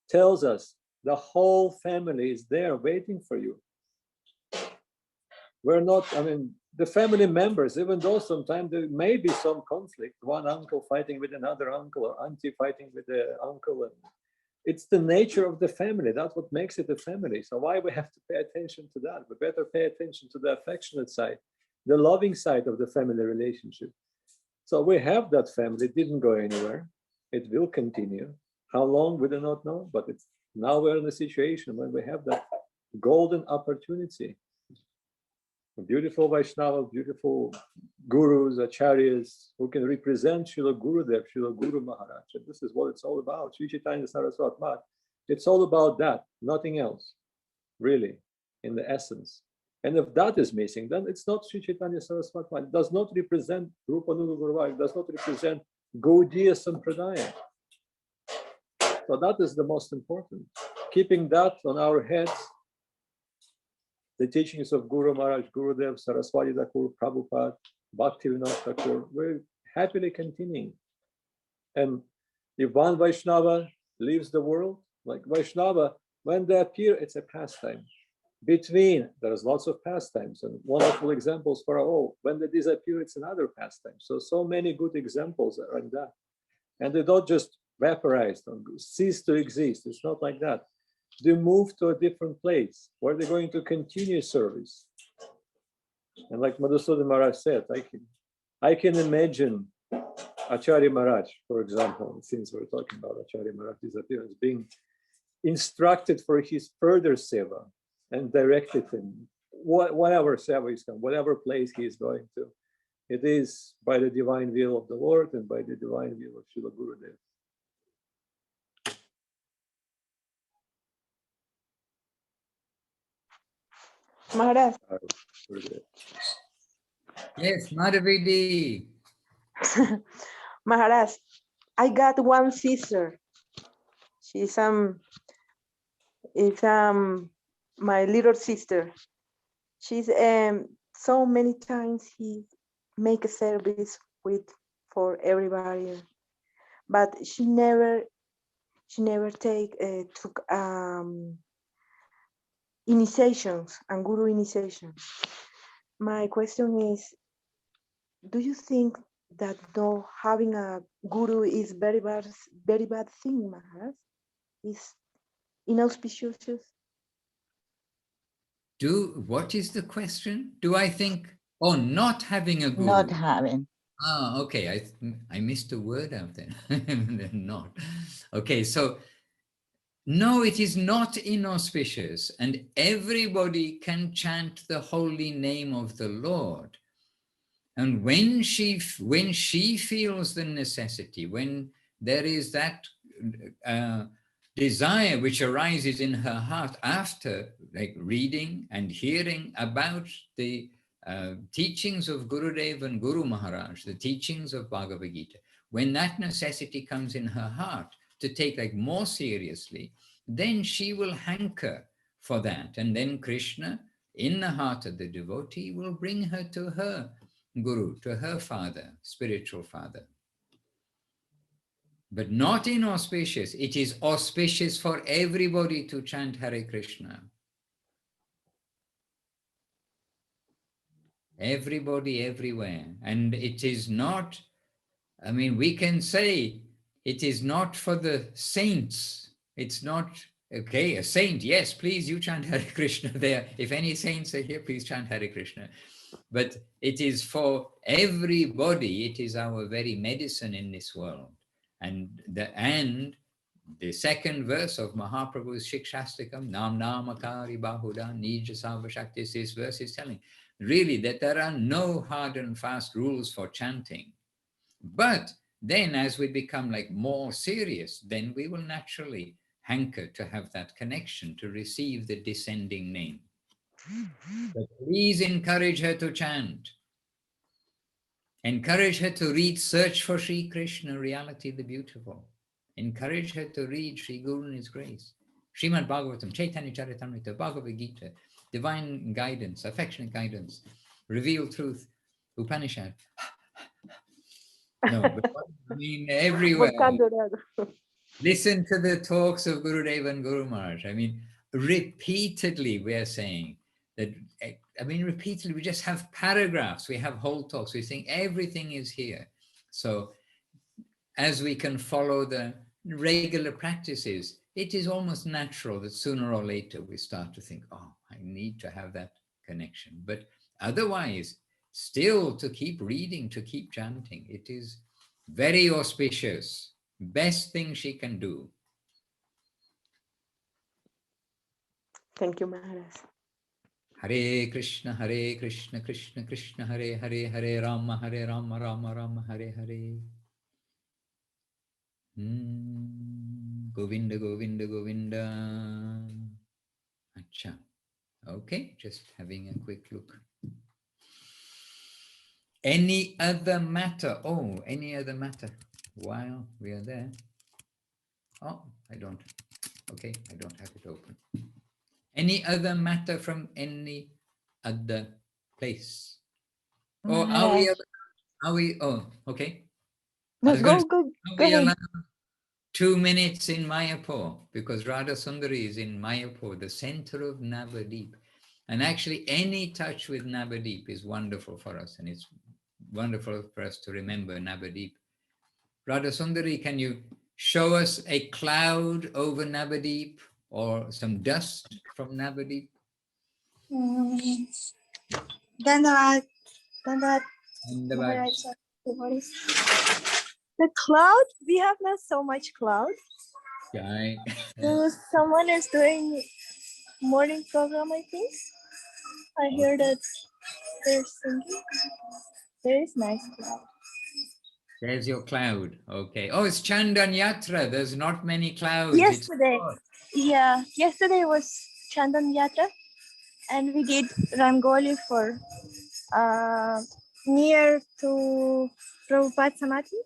tells us the whole family is there waiting for you. We're not, the family members, even though sometimes there may be some conflict, one uncle fighting with another uncle or auntie fighting with the uncle. And it's the nature of the family. That's what makes it a family. So why we have to pay attention to that? We better pay attention to the affectionate side, the loving side of the family relationship. So we have that family, it didn't go anywhere. It will continue. How long, we do not know, but now we're in a situation when we have that golden opportunity. Beautiful Vaishnava, beautiful gurus, acharyas, who can represent Srila Gurudev, Srila Guru Maharaj. And this is what it's all about. Sri Chaitanya Saraswati Math. It's all about that, nothing else, really, in the essence. And if that is missing, then it's not Sri Chaitanya Saraswati Math. It does not represent Rupanuga Guruvaya. It does not represent Gaudiya Sampradaya. So that is the most important. Keeping that on our heads, the teachings of Guru Maharaj, Gurudev, Saraswati Thakur, Prabhupada, Bhaktivinoda Thakur, we're happily continuing. And if one Vaishnava leaves the world, like Vaishnava, when they appear, it's a pastime. There's lots of pastimes, and wonderful examples for all. When they disappear, it's another pastime. So many good examples are in that. And they don't just vaporize, don't cease to exist. It's not like that. They move to a different place where they're going to continue service. And like Madhusudan Maharaj said, I can imagine Acharya Maharaj, for example, since we're talking about Acharya Maharaj's disappearance, being instructed for his further seva and directed him, whatever seva is coming, whatever place he is going to. It is by the divine will of the Lord and by the divine will of Srila Gurudev. Maharaj. Yes, Madhavi. Maharaj, I got one sister. She's my little sister. She's so many times he make a service for everybody, but she never took initiations and guru initiation. My question is, do you think that though having a guru is very bad thing, Maharaj? Is inauspicious? What is the question? Do I think, oh, not having a guru? Not having. Ah, okay. I missed a word out there. Not. Okay, so no, it is not inauspicious, and everybody can chant the holy name of the Lord. And when she feels the necessity, when there is that desire which arises in her heart after like reading and hearing about the teachings of Gurudev and Guru Maharaj, the teachings of Bhagavad Gita, when that necessity comes in her heart to take like more seriously, then she will hanker for that. And then Krishna, in the heart of the devotee, will bring her to her Guru, to her father, spiritual father. But not inauspicious. It is auspicious for everybody to chant Hare Krishna. Everybody, everywhere. And it is not, I mean, we can say it is not for the saints. It's not, okay, a saint, yes, please, you chant Hare Krishna there. If any saints are here, please chant Hare Krishna. But it is for everybody. It is our very medicine in this world. And the second verse of Mahaprabhu's Shikshastakam, Nam Namakari Bahuda Nija Savashakti, this verse is telling really that there are no hard and fast rules for chanting. But then as we become like more serious, then we will naturally hanker to have that connection, to receive the descending name. But please encourage her to chant. Encourage her to read Search for Sri Krishna, Reality the Beautiful. Encourage her to read Sri Guru and His Grace, Srimad Bhagavatam, Chaitanya Charitamrita, Bhagavad Gita, Divine Guidance, Affectionate Guidance, Revealed Truth, Upanishad. No, but I mean everywhere. Listen to the talks of Gurudev and Guru Maharaj. I mean, repeatedly we are saying that, I mean, repeatedly we just have paragraphs, we have whole talks, we think everything is here. So as we can follow the regular practices, it is almost natural that sooner or later we start to think, oh, I need to have that connection. But otherwise, still to keep reading, to keep chanting, it is very auspicious. Best thing she can do. Thank you, Maharaj. Hare Krishna, Krishna Krishna, Hare Hare, Hare Rama, Rama Rama, Hare Hare. Govinda, Govinda, Govinda. Acha. Okay, just having a quick look. Any other matter? Oh, any other matter? While we are there. Oh, I don't. Okay, I don't have it open. Any other matter from any other place? Or are we, oh, okay. No, go ahead. 2 minutes in Mayapur, because Radha Sundari is in Mayapur, the center of Navadip. And actually any touch with Navadip is wonderful for us, and it's wonderful for us to remember Navadip. Radha Sundari, can you show us a cloud over Navadip or some dust from Navadip? Dandavad. The cloud, we have not so much cloud. Right. So someone is doing morning program, I think. I hear that they're singing. There is nice cloud. There's your cloud. Okay. Oh, it's Chandan Yatra. There's not many clouds. Yesterday. Yesterday was Chandan Yatra, and we did Rangoli for near to Prabhupada Samadhi.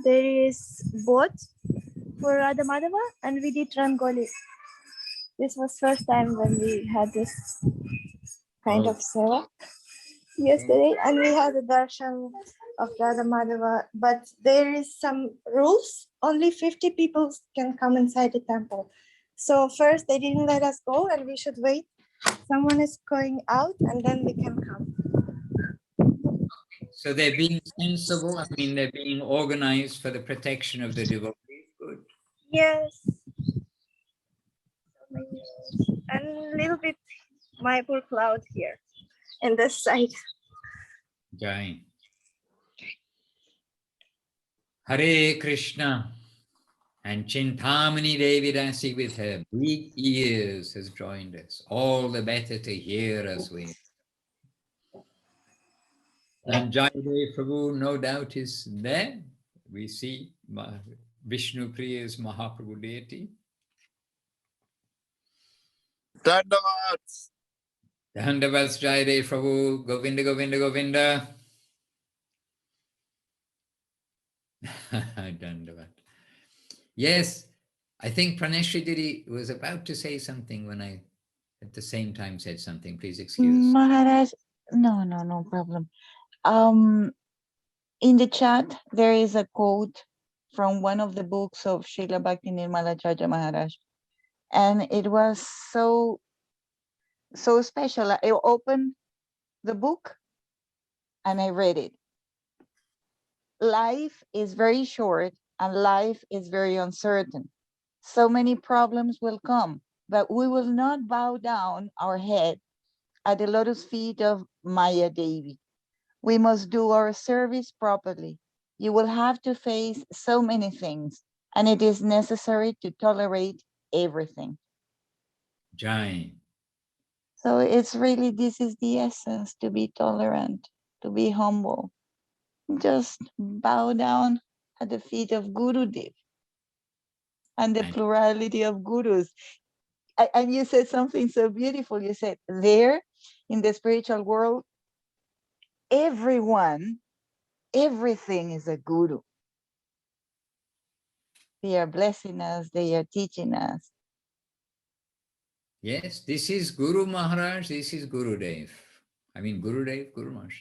There is boat for Radha Madhava, and we did Rangoli. This was first time when we had this kind of seva yesterday, and we had a darshan of Radha Madhava, but there is some rules. Only 50 people can come inside the temple. So first they didn't let us go, and we should wait Someone is going out and then they can come. So they're being sensible. I mean, they're being organized for the protection of the devotees. Good. Yes. And a little bit Mayapur cloud here in this side. Jai. Hare Krishna. And Chintamani Devi Dasi with her big ears has joined us. All the better to hear us with. And Jayadev Prabhu, no doubt, is there. We see Vishnu Priya's Mahaprabhu deity. Dandavats. Dandavats Jayadev Prabhu, Govinda, Govinda, Govinda. Dandavat. Yes, I think Praneshri Didi was about to say something when I at the same time said something. Please excuse. Maharaj, no problem. In the chat, there is a quote from one of the books of Srila Bhakti Nirmalacharya Maharaj. And it was so special. I opened the book and I read it. Life is very short and life is very uncertain. So many problems will come, but we will not bow down our head at the lotus feet of Maya Devi. We must do our service properly. You will have to face so many things, and it is necessary to tolerate everything. Jai. So it's really, this is the essence, to be tolerant, to be humble. Just bow down at the feet of Gurudev and the plurality of gurus. And you said something so beautiful. You said there in the spiritual world, everything is a guru. They are blessing us, they are teaching us. Yes, this is Guru Maharaj, this is Gurudev. I mean Gurudev, Guru Maharaj.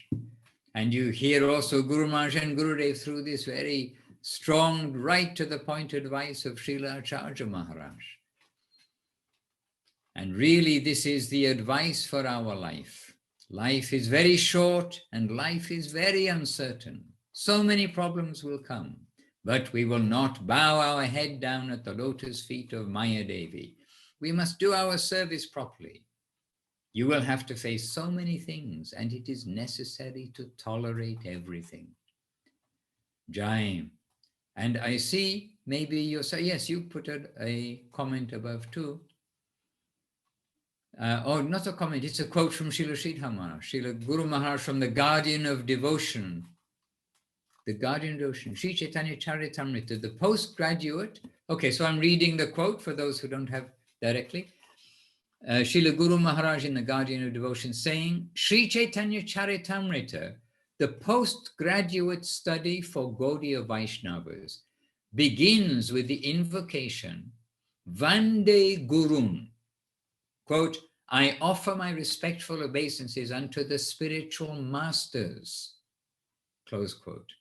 And you hear also Guru Maharaj and Gurudev through this very strong, right to the point advice of Srila Acharya Maharaj. And really this is the advice for our life. Life is very short and life is very uncertain. So many problems will come, but we will not bow our head down at the lotus feet of Maya Devi. We must do our service properly. You will have to face so many things, and it is necessary to tolerate everything. Jai. And I see maybe you say, yes, you put a comment above too. Oh, not a comment, it's a quote from Srila Sridhar Maharaj, Srila Guru Maharaj from the Guardian of Devotion. The Guardian of Devotion, Sri Chaitanya Charitamrita, the postgraduate. Okay, so I'm reading the quote for those who don't have directly. Srila Guru Maharaj in the Guardian of Devotion saying, Sri Chaitanya Charitamrita, the postgraduate study for Gaudiya Vaishnavas, begins with the invocation, Vande Gurun. Quote, I offer my respectful obeisances unto the spiritual masters. Close quote.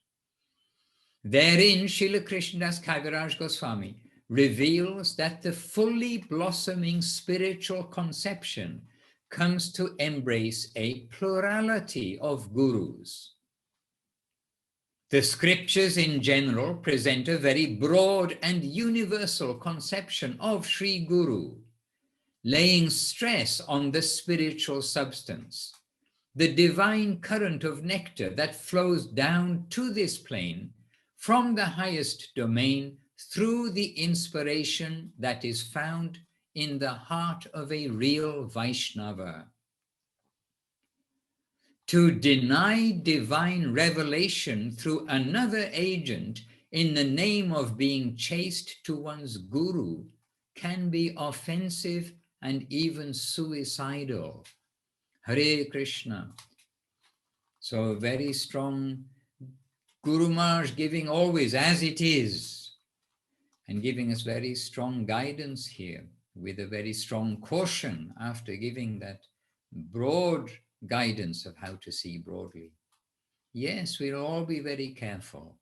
Therein, Srila Krishnadas Kaviraj Goswami reveals that the fully blossoming spiritual conception comes to embrace a plurality of gurus. The scriptures in general present a very broad and universal conception of Sri Guru, laying stress on the spiritual substance, the divine current of nectar that flows down to this plane from the highest domain through the inspiration that is found in the heart of a real Vaishnava. To deny divine revelation through another agent in the name of being chaste to one's guru can be offensive and even suicidal. Hare Krishna. So a very strong Guru Maharaj giving always as it is and giving us very strong guidance here with a very strong caution after giving that broad guidance of how to see broadly. Yes, we'll all be very careful.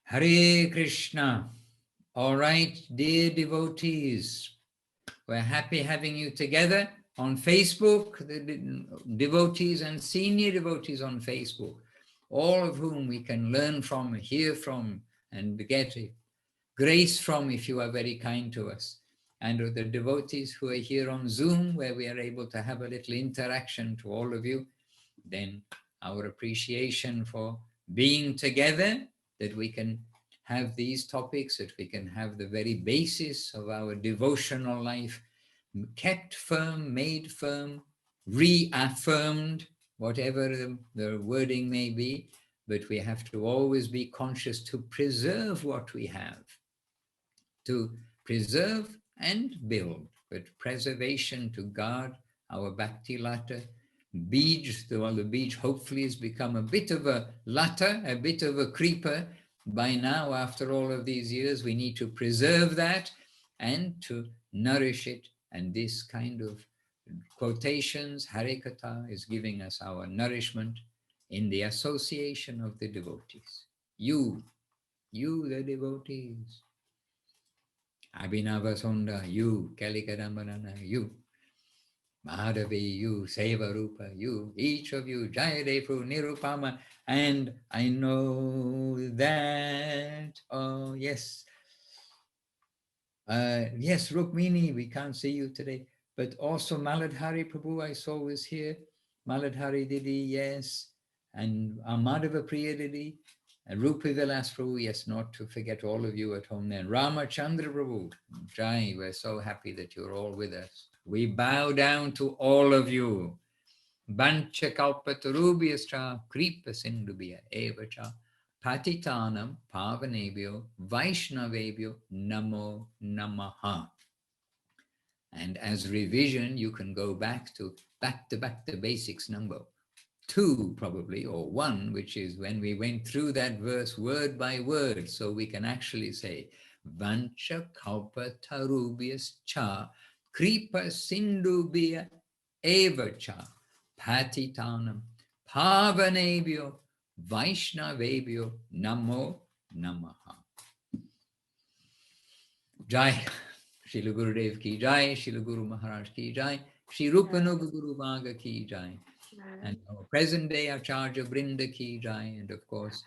Hare Krishna. All right, dear devotees, We're happy having you together on Facebook, the devotees and senior devotees on Facebook, all of whom we can learn from, hear from, and get grace from if you are very kind to us. And the devotees who are here on Zoom, where we are able to have a little interaction to all of you, then our appreciation for being together, that we can have these topics, that we can have the very basis of our devotional life kept firm, made firm, reaffirmed, whatever the wording may be, but we have to always be conscious to preserve what we have, to preserve and build, but preservation to guard our bhakti lata. Beej, the beej hopefully has become a bit of a lata, a bit of a creeper. By now, after all of these years, we need to preserve that and to nourish it. And this kind of quotations, Harikatha, is giving us our nourishment in the association of the devotees. You the devotees. Abhinava Sonda, you, Kalikadambanana, you. Madhavi, you, Sevarupa, you, each of you, Jayadevu, Nirupama, and I know that, oh yes, yes, Rukmini, we can't see you today, but also Maladhari Prabhu I saw was here, Maladhari Didi, yes, and Madhava Priya Didi, and Rupi Vilas Prabhu, yes, not to forget all of you at home there, Ramachandra Prabhu, Jai, we're so happy that you're all with us. We bow down to all of you. Bancha kalpatarubhyascha kripa sindubhya evacha patitanam pavanebhyo vaishnavebhyo namo namaha. And as revision, you can go back to the basics number 2 probably, or 1, which is when we went through that verse word by word, so we can actually say Vancha kalpatarubhyascha kripa sindubhya evacha patitanam pavanebhyo vaishnavebhyo namo namaha. Jai Srila Gurudev ki jai, Srila Guru Maharaj ki jai, Shri Rupanuga Guru Vaga ki jai, and our present day Acharya Brinda ki jai, and of course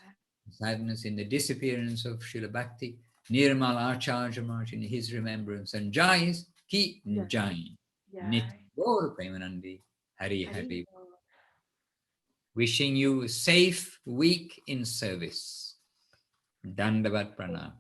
sadness in the disappearance of Srila Bhakti Nirmal Acharya Maharaj in his remembrance, and jais ki jai. Nit Gaur Premanandi Hari Hari. Wishing you a safe week in service. Dandavat Pranam.